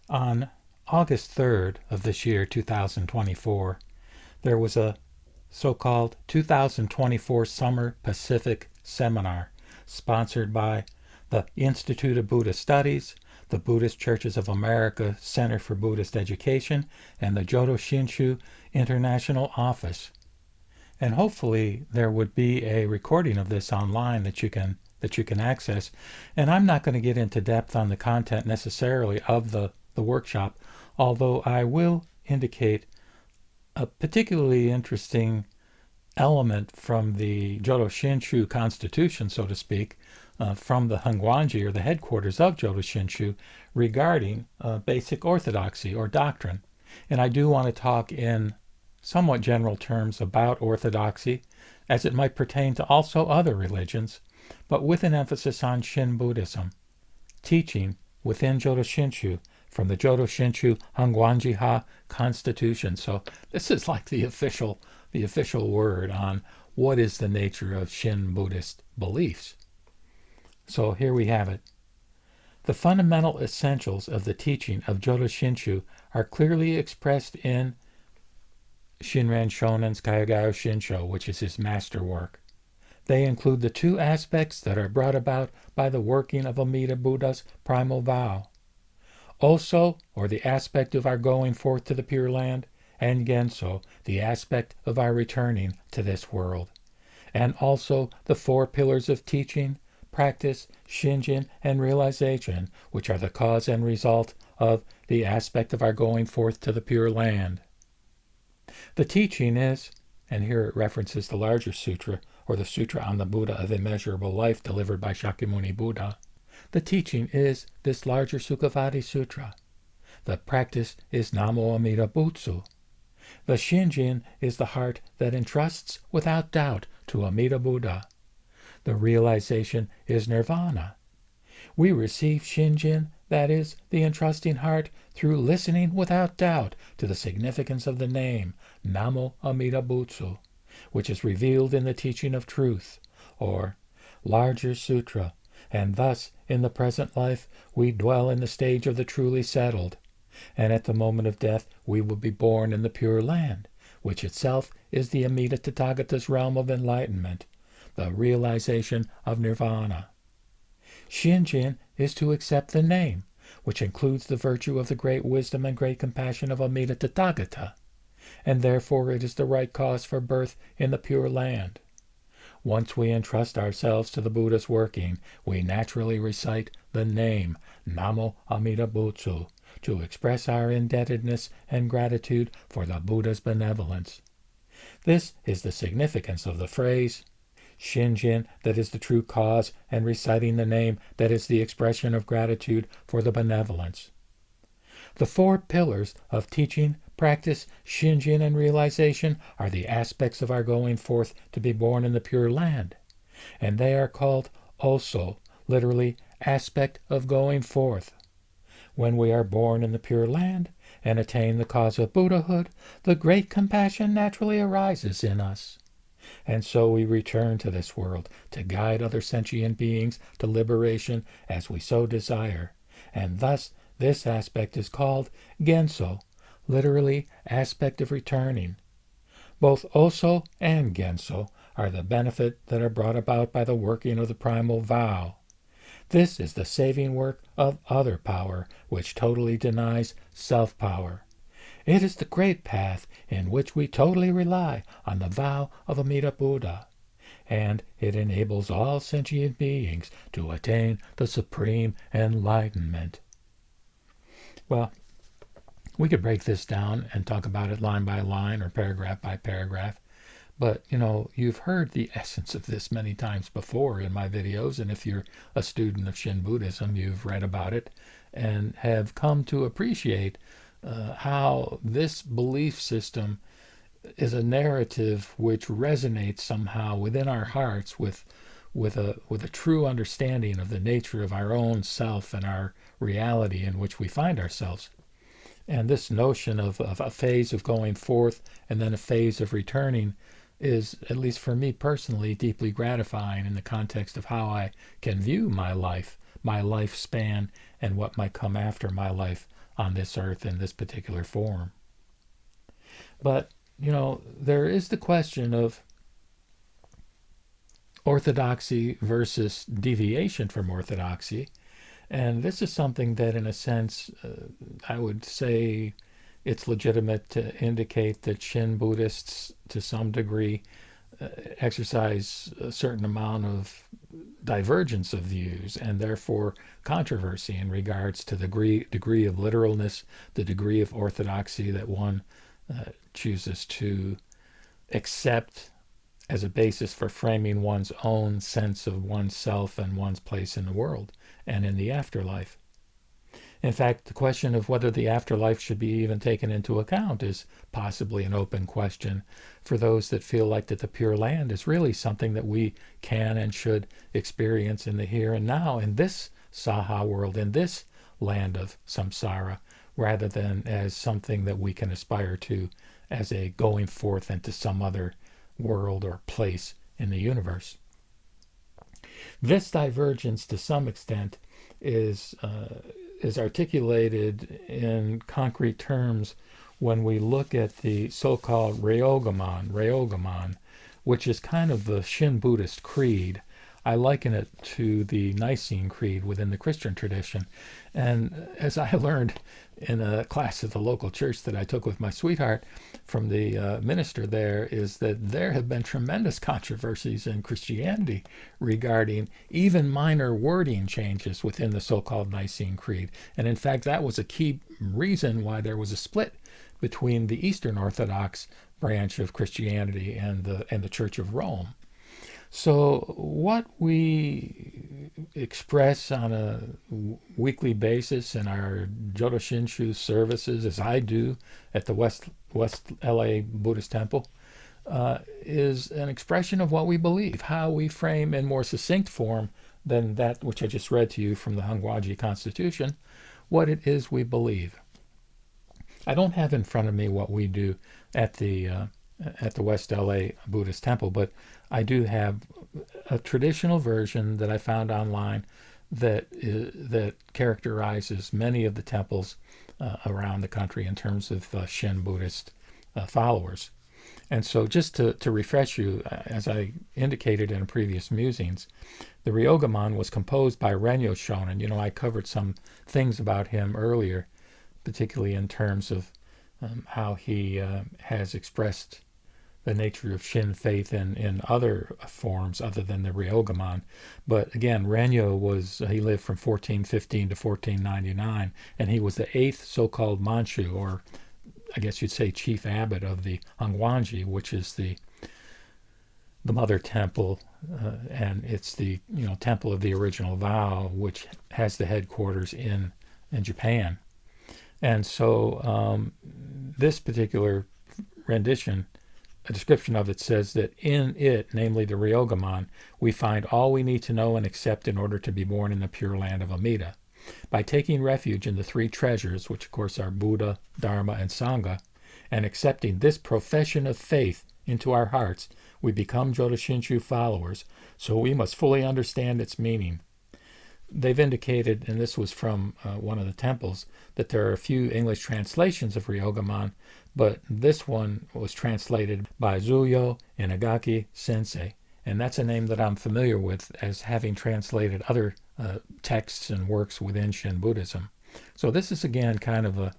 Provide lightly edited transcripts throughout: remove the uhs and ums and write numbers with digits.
On August 3rd of this year, 2024, there was a so-called 2024 Summer Pacific Seminar sponsored by the Institute of Buddhist Studies, the Buddhist Churches of America Center for Buddhist Education, and the Jodo Shinshu International Office. And hopefully there would be a recording of this online that you can access. And I'm not going to get into depth on the content necessarily of the workshop, although I will indicate a particularly interesting element from the Jodo Shinshu Constitution, so to speak, from the Hengwanji, or the headquarters of Jodo Shinshu, regarding basic orthodoxy or doctrine. And I do want to talk in somewhat general terms about orthodoxy, as it might pertain to also other religions, but with an emphasis on Shin Buddhism, teaching within Jodo Shinshu from the Jodo Shinshu Hengwanji Constitution. So this is like the official word on what is the nature of Shin Buddhist beliefs. So here we have it. The fundamental essentials of the teaching of Jodo Shinshu are clearly expressed in Shinran Shonen's Kaigayo Shinsho, which is his masterwork. They include the two aspects that are brought about by the working of Amida Buddha's primal vow. Oso, or the aspect of our going forth to the Pure Land, and Genso, the aspect of our returning to this world. And also the four pillars of teaching, practice, shinjin, and realization, which are the cause and result of the aspect of our going forth to the Pure Land. The teaching is, and here it references the larger sutra, or the Sutra on the Buddha of Immeasurable Life delivered by Shakyamuni Buddha. The teaching is this larger Sukhavati Sutra. The practice is Namo Amida Butsu. The Shinjin is the heart that entrusts without doubt to Amida Buddha. The realization is Nirvana. We receive Shinjin, that is, the entrusting heart, through listening without doubt to the significance of the name Namo Amida Butsu, which is revealed in the teaching of truth, or larger sutra, and thus in the present life we dwell in the stage of the truly settled, and at the moment of death we will be born in the Pure Land, which itself is the Amida Tathagata's realm of enlightenment, the realization of Nirvana. Shinjin is to accept the name, which includes the virtue of the great wisdom and great compassion of Amida Tathagata, and therefore it is the right cause for birth in the Pure Land. Once we entrust ourselves to the Buddha's working, we naturally recite the name Namo Amida Butsu to express our indebtedness and gratitude for the Buddha's benevolence. This is the significance of the phrase Shinjin, that is the true cause, and reciting the name that is the expression of gratitude for the benevolence. The four pillars of teaching, practice, Shinjin, and realization are the aspects of our going forth to be born in the Pure Land, and they are called Oso, literally aspect of going forth. When we are born in the Pure Land and attain the cause of Buddhahood, the great compassion naturally arises in us. And so we return to this world to guide other sentient beings to liberation as we so desire, and thus this aspect is called Genso, literally aspect of returning. Both Oso and Genso are the benefit that are brought about by the working of the primal vow. This is the saving work of other power, which totally denies self-power. It is the great path in which we totally rely on the vow of Amida Buddha, and it enables all sentient beings to attain the supreme enlightenment. Well, we could break this down and talk about it line by line or paragraph by paragraph, but you've heard the essence of this many times before in my videos, and if you're a student of Shin Buddhism, you've read about it and have come to appreciate how this belief system is a narrative which resonates somehow within our hearts with a true understanding of the nature of our own self and our reality in which we find ourselves. And this notion of a phase of going forth and then a phase of returning is, at least for me personally, deeply gratifying in the context of how I can view my life my lifespan and what might come after my life on this earth in this particular form. But, there is the question of orthodoxy versus deviation from orthodoxy. And this is something that, in a sense, I would say it's legitimate to indicate that Shin Buddhists, to some degree, exercise a certain amount of divergence of views and therefore controversy in regards to the degree of literalness, the degree of orthodoxy that one chooses to accept as a basis for framing one's own sense of oneself and one's place in the world and in the afterlife. In fact, the question of whether the afterlife should be even taken into account is possibly an open question for those that feel like that the Pure Land is really something that we can and should experience in the here and now, in this Saha world, in this land of samsara, rather than as something that we can aspire to as a going forth into some other world or place in the universe. This divergence, to some extent, is articulated in concrete terms when we look at the so-called Ryogamon, which is kind of the Shin Buddhist creed. I liken it to the Nicene Creed within the Christian tradition. And as I learned in a class at the local church that I took with my sweetheart from the minister there, is that there have been tremendous controversies in Christianity regarding even minor wording changes within the so-called Nicene Creed. And in fact, that was a key reason why there was a split between the Eastern Orthodox branch of Christianity and the Church of Rome. So what we express on a weekly basis in our Jodo Shinshu services, as I do at the West LA Buddhist Temple, is an expression of what we believe, how we frame in more succinct form than that which I just read to you from the Hongwaji Constitution, what it is we believe. I don't have in front of me what we do at the West LA Buddhist Temple, but I do have a traditional version that I found online that characterizes many of the temples around the country in terms of Shin Buddhist followers. And so just to refresh you, as I indicated in previous musings, the Ryogamon was composed by Renyo Shonin. I covered some things about him earlier, particularly in terms of how he has expressed the nature of Shin faith in other forms other than the Ryogamon. But again, Renyo he lived from 1415 to 1499, and he was the 8th so-called Manchu, or I guess you'd say chief abbot of the Hongwanji, which is the mother temple, and it's the temple of the original vow, which has the headquarters in Japan. And so this particular rendition, a description of it, says that in it, namely the Ryogamon, we find all we need to know and accept in order to be born in the Pure Land of Amida. By taking refuge in the three treasures, which of course are Buddha, Dharma, and Sangha, and accepting this profession of faith into our hearts, we become Jodo Shinshu followers, so we must fully understand its meaning. They've indicated, and this was from one of the temples, that there are a few English translations of Ryogamon, but this one was translated by Zuyo Inagaki Sensei, and that's a name that I'm familiar with as having translated other texts and works within Shin Buddhism. So this is again kind of a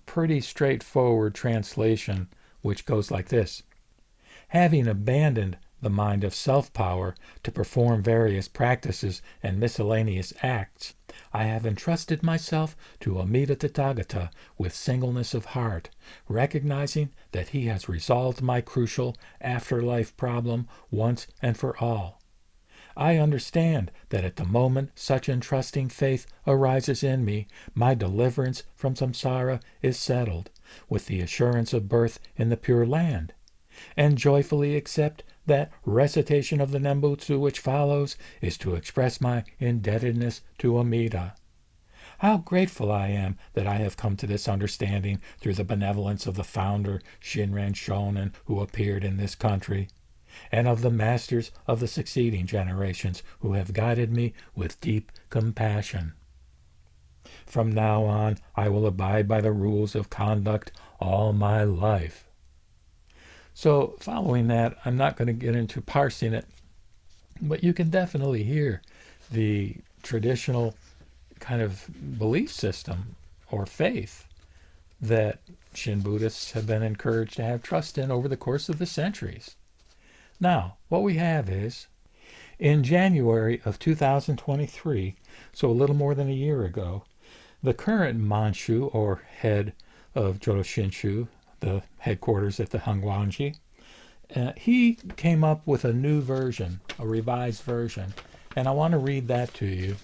pretty straightforward translation, which goes like this. Having abandoned the mind of self-power to perform various practices and miscellaneous acts, I have entrusted myself to Amida Tathagata with singleness of heart, recognizing that he has resolved my crucial afterlife problem once and for all. I understand that at the moment such entrusting faith arises in me, my deliverance from samsara is settled, with the assurance of birth in the Pure Land, and joyfully accept that recitation of the Nembutsu which follows is to express my indebtedness to Amida. How grateful I am that I have come to this understanding through the benevolence of the founder Shinran Shonin who appeared in this country. and of the masters of the succeeding generations who have guided me with deep compassion. From now on, I will abide by the rules of conduct all my life. So, following that, I'm not going to get into parsing it, but you can definitely hear the traditional kind of belief system or faith that Shin Buddhists have been encouraged to have trust in over the course of the centuries. Now, what we have is, in January of 2023, so a little more than a year ago, the current Manchu, or head of Jodo Shinshu, the headquarters at the Hongwanji, he came up with a new version, a revised version, and I want to read that to you.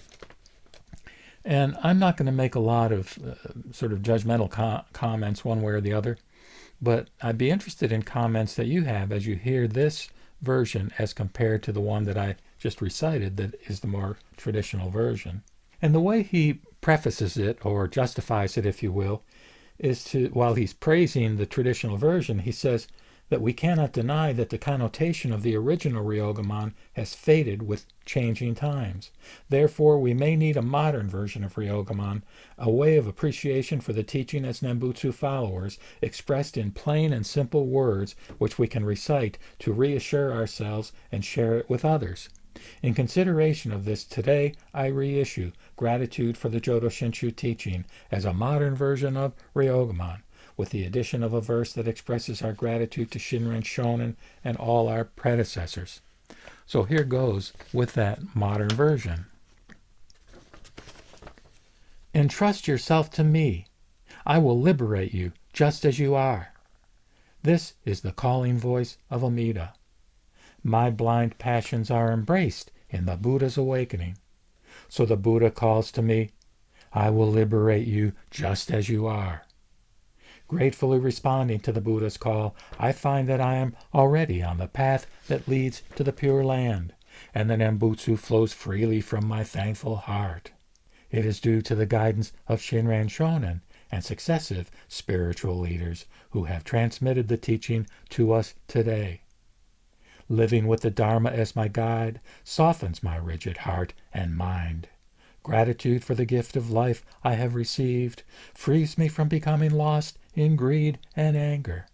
And I'm not going to make a lot of sort of judgmental comments one way or the other, but I'd be interested in comments that you have as you hear this version as compared to the one that I just recited that is the more traditional version. And the way he prefaces it, or justifies it, if you will, is to, while he's praising the traditional version, he says that we cannot deny that the connotation of the original Ryogamon has faded with changing times. Therefore, we may need a modern version of Ryogamon, a way of appreciation for the teaching as Nembutsu followers, expressed in plain and simple words which we can recite to reassure ourselves and share it with others. In consideration of this, today I reissue Gratitude for the Jodo Shinshu Teaching as a modern version of Ryogamon, with the addition of a verse that expresses our gratitude to Shinran Shonin and all our predecessors. So here goes with that modern version. Entrust yourself to me. I will liberate you just as you are. This is the calling voice of Amida. My blind passions are embraced in the Buddha's awakening. So the Buddha calls to me, I will liberate you just as you are. Gratefully responding to the Buddha's call, I find that I am already on the path that leads to the Pure Land, and the Nembutsu flows freely from my thankful heart. It is due to the guidance of Shinran Shonin and successive spiritual leaders who have transmitted the teaching to us today. Living with the Dharma as my guide softens my rigid heart and mind. Gratitude for the gift of life I have received frees me from becoming lost in greed and anger,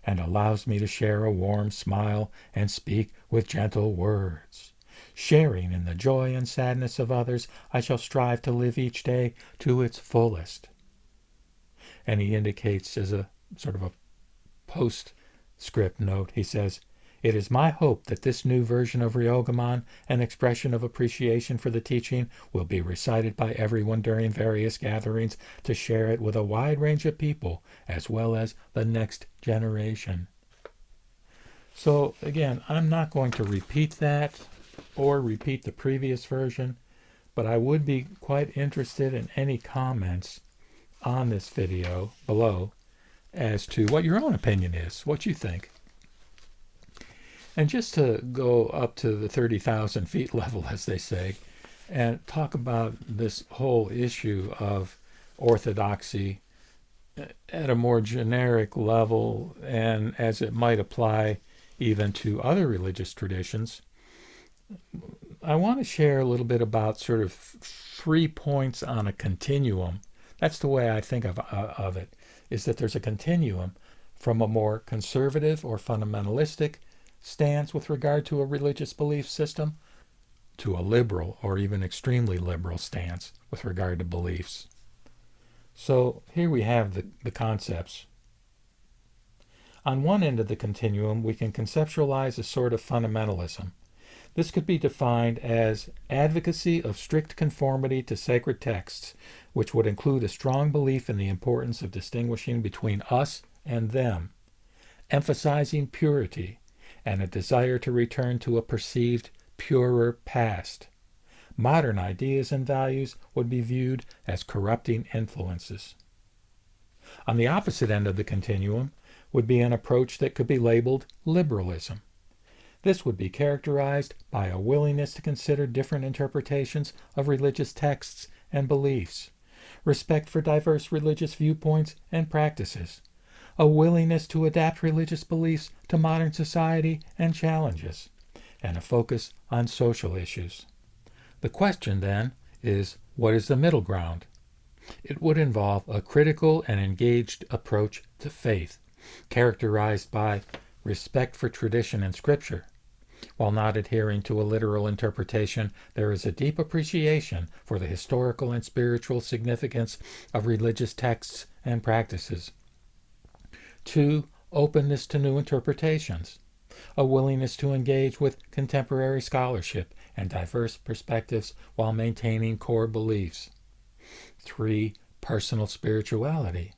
and allows me to share a warm smile and speak with gentle words. Sharing in the joy and sadness of others, I shall strive to live each day to its fullest. And he indicates as a sort of a postscript note, he says, it is my hope that this new version of Ryogamon, an expression of appreciation for the teaching, will be recited by everyone during various gatherings to share it with a wide range of people, as well as the next generation. So again, I'm not going to repeat that or repeat the previous version, but I would be quite interested in any comments on this video below as to what your own opinion is, what you think. And just to go up to the 30,000 feet level, as they say, and talk about this whole issue of orthodoxy at a more generic level and as it might apply even to other religious traditions, I want to share a little bit about sort of 3 points on a continuum. That's the way I think of it, is that there's a continuum from a more conservative or fundamentalistic stance with regard to a religious belief system to a liberal or even extremely liberal stance with regard to beliefs. So here we have the concepts. On one end of the continuum, we can conceptualize a sort of fundamentalism. This could be defined as advocacy of strict conformity to sacred texts, which would include a strong belief in the importance of distinguishing between us and them, emphasizing purity, and a desire to return to a perceived purer past. Modern ideas and values would be viewed as corrupting influences. On the opposite end of the continuum would be an approach that could be labeled liberalism. This would be characterized by a willingness to consider different interpretations of religious texts and beliefs, respect for diverse religious viewpoints and practices, a willingness to adapt religious beliefs to modern society and challenges, and a focus on social issues. The question, then, is what is the middle ground? It would involve a critical and engaged approach to faith, characterized by respect for tradition and scripture. While not adhering to a literal interpretation, there is a deep appreciation for the historical and spiritual significance of religious texts and practices. 2. Openness to new interpretations, a willingness to engage with contemporary scholarship and diverse perspectives while maintaining core beliefs. 3. Personal spirituality,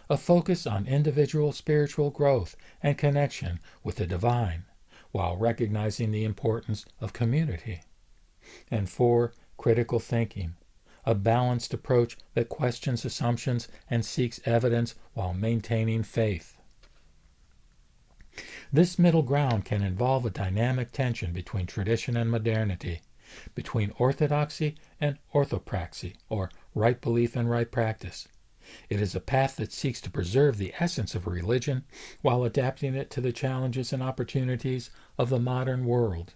a focus on individual spiritual growth and connection with the divine, while recognizing the importance of community. And 4. Critical thinking, a balanced approach that questions assumptions and seeks evidence while maintaining faith. This middle ground can involve a dynamic tension between tradition and modernity, between orthodoxy and orthopraxy, or right belief and right practice. It is a path that seeks to preserve the essence of religion while adapting it to the challenges and opportunities of the modern world.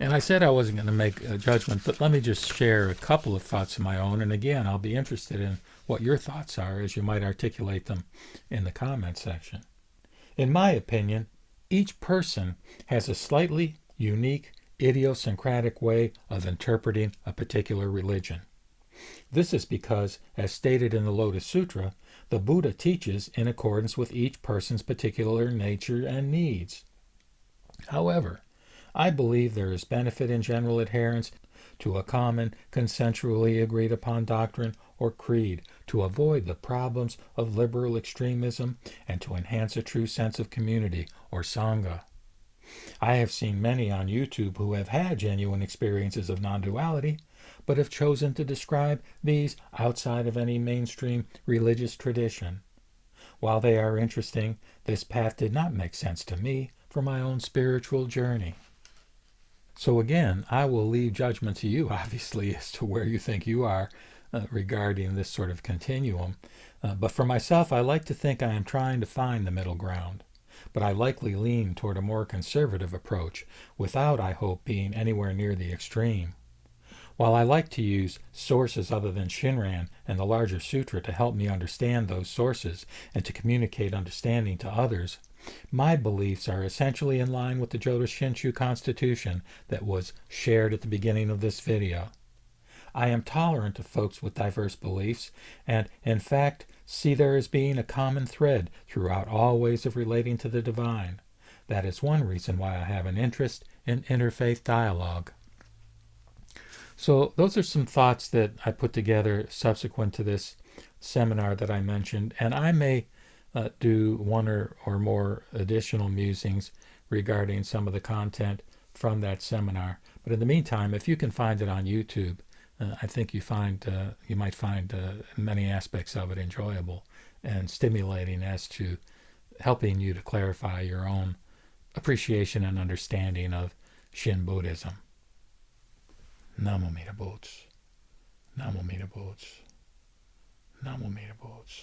And I said I wasn't going to make a judgment, but let me just share a couple of thoughts of my own. And again, I'll be interested in what your thoughts are as you might articulate them in the comment section. In my opinion, each person has a slightly unique, idiosyncratic way of interpreting a particular religion. This is because, as stated in the Lotus Sutra, the Buddha teaches in accordance with each person's particular nature and needs. However, I believe there is benefit in general adherence to a common, consensually agreed upon doctrine or creed to avoid the problems of liberal extremism and to enhance a true sense of community or sangha. I have seen many on YouTube who have had genuine experiences of non-duality, but have chosen to describe these outside of any mainstream religious tradition. While they are interesting, this path did not make sense to me for my own spiritual journey. So again, I will leave judgment to you, obviously, as to where you think you are regarding this sort of continuum. But for myself, I like to think I am trying to find the middle ground. But I likely lean toward a more conservative approach, without, I hope, being anywhere near the extreme. While I like to use sources other than Shinran and the larger sutra to help me understand those sources and to communicate understanding to others, my beliefs are essentially in line with the Jodo Shinshu constitution that was shared at the beginning of this video. I am tolerant of folks with diverse beliefs and, in fact, see there as being a common thread throughout all ways of relating to the divine. That is one reason why I have an interest in interfaith dialogue. So those are some thoughts that I put together subsequent to this seminar that I mentioned, and I may do one or more additional musings regarding some of the content from that seminar. But in the meantime, if you can find it on YouTube, I think you might find many aspects of it enjoyable and stimulating as to helping you to clarify your own appreciation and understanding of Shin Buddhism. Namo Meter Boots. Namo Meter Boots. Namo Meter Boots.